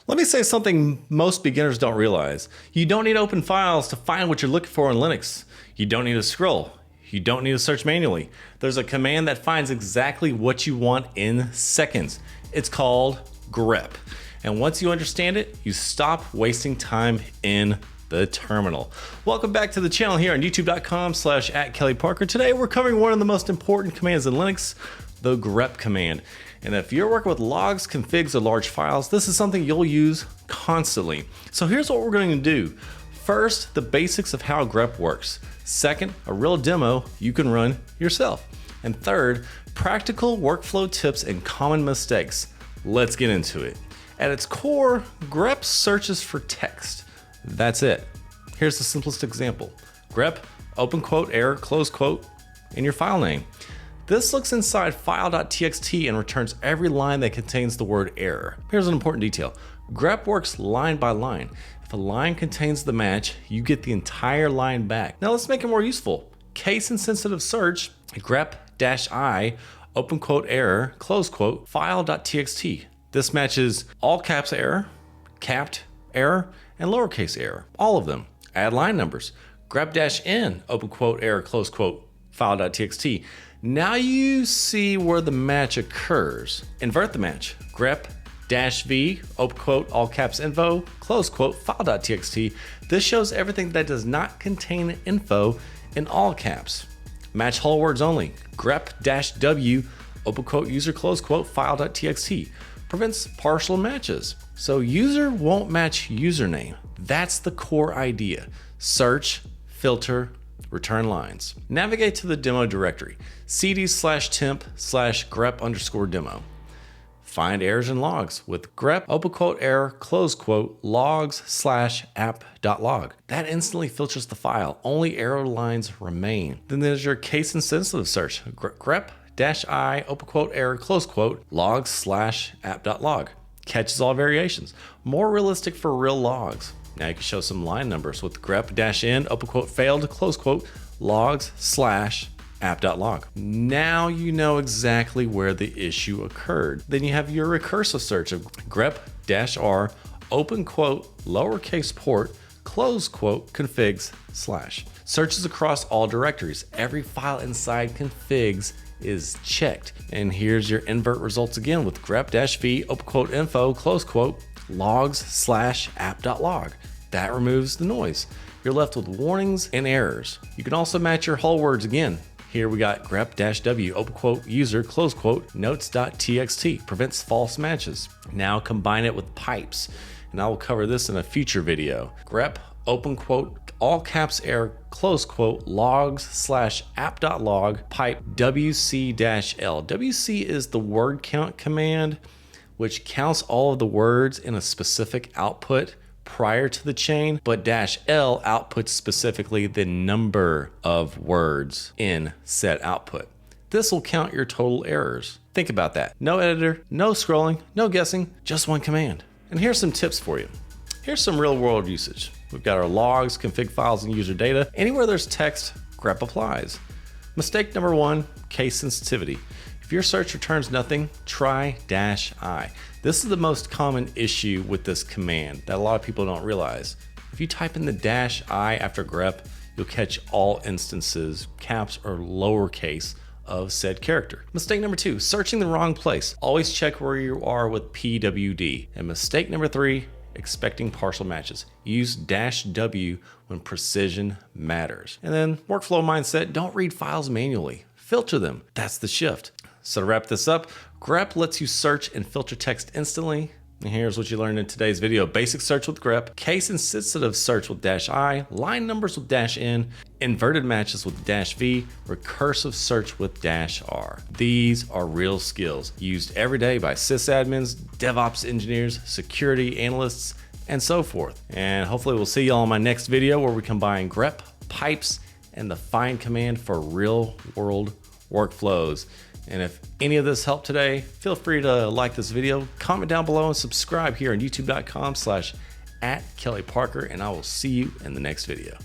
Let me say something most beginners don't realize. You don't need open files to find what you're looking for in Linux. You don't need to scroll. You don't need to search manually. There's a command that finds exactly what you want in seconds. It's called grep. And once you understand it, you stop wasting time in the terminal. Welcome back to the channel here on youtube.com/@KelleyParker. Today we're covering one of the most important commands in Linux, the grep command. And if you're working with logs, configs, or large files, this is something you'll use constantly. So here's what we're going to do. First, the basics of how grep works. Second, a real demo you can run yourself. And third, practical workflow tips and common mistakes. Let's get into it. At its core, grep searches for text. That's it. Here's the simplest example. Grep, open quote, error, close quote, in your file name. This looks inside file.txt and returns every line that contains the word error. Here's an important detail. Grep works line by line. If a line contains the match, you get the entire line back. Now let's make it more useful. Case-insensitive search, grep-i, open quote, error, close quote, file.txt. This matches all caps error, capped error, and lowercase error, all of them. Add line numbers. Grep-n, open quote, error, close quote, file.txt. Now you see where the match occurs. Invert the match. Grep-v, open quote, all caps info, close quote, file.txt. This shows everything that does not contain info in all caps. Match whole words only. Grep-w, open quote, user, close quote, file.txt. Prevents partial matches. So user won't match username. That's the core idea. Search, filter, return lines. Navigate to the demo directory, cd/temp/grep_demo. Find errors and logs with grep, open quote, error, close quote, logs/app.log. That instantly filters the file. Only error lines remain. Then there's your case-insensitive search. Grep-i, open quote, error, close quote, logs/app.log. Catches all variations. More realistic for real logs. Now you can show some line numbers with grep-n, open quote, failed, close quote, logs/app.log. Now you know exactly where the issue occurred. Then you have your recursive search of grep-r, open quote, lowercase port, close quote, configs/. Searches across all directories. Every file inside configs is checked. And here's your invert results again with grep-v, open quote, info, close quote, logs/app.log. That removes the noise. You're left with warnings and errors. You can also match your whole words again. Here we got grep-w, open quote, user, close quote, notes.txt, prevents false matches. Now combine it with pipes, and I will cover this in a future video. Grep, open quote, all caps error, close quote, logs/app.log, pipe wc-l. WC is the word count command, which counts all of the words in a specific output prior to the chain, but -l outputs specifically the number of words in said output. This will count your total errors. Think about that. No editor, no scrolling, no guessing, just one command. And here's some tips for you. Here's some real world usage. We've got our logs, config files, and user data. Anywhere there's text, grep applies. Mistake number one, case sensitivity. If your search returns nothing, try -i. This is the most common issue with this command that a lot of people don't realize. If you type in the -i after grep, you'll catch all instances, caps or lowercase, of said character. Mistake number two, searching the wrong place. Always check where you are with pwd. And mistake number three, expecting partial matches. Use -w when precision matters. And then workflow mindset, don't read files manually. Filter them. That's the shift. So to wrap this up, grep lets you search and filter text instantly. And here's what you learned in today's video. Basic search with grep, case-insensitive search with -i, line numbers with -n, inverted matches with -v, recursive search with -r. These are real skills used every day by sysadmins, DevOps engineers, security analysts, and so forth. And hopefully we'll see y'all in my next video where we combine grep, pipes, and the find command for real world workflows. And if any of this helped today, feel free to like this video, comment down below, and subscribe here on youtube.com/@KelleyParker, and I will see you in the next video.